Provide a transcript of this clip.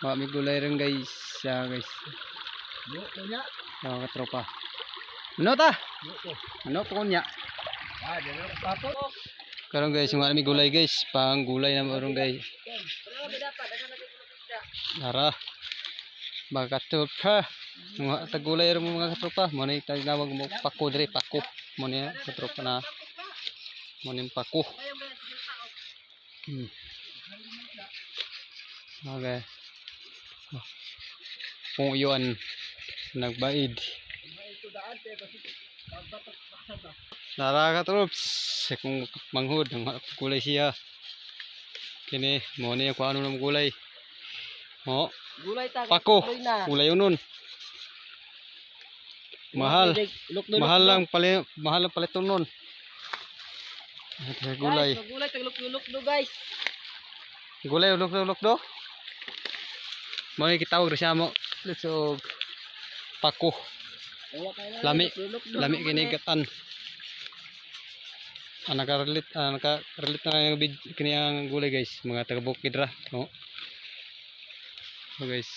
May gulay rin guys. Guys. Mga katropa. Ano ta? Ano po kunya? Karon guys, yung may gulay guys. Pang gulay na meron guys. Tara. Mga katropa. Mga tagulay rin mga katropa. Muna yung tawag mo pako dire. Pako. Muna yung katropa na. Muna yung pako. Okay. Kung yun nagbaid. Nara ka troops kung manghud ang kulay siya. Kini mo ni ko ano ng gulay. Oh. Pako. Gulay unon. Mahal. Mahal lang paliton nun. Gulay. Gulay tagluk-luk do guys. Gulay ulok do. Mo ni kitawag ra siya mo. So pako. Lami kini gatan. Naka-relate na yung kini ang gulay guys, mga taga bukid ra, no. So guys.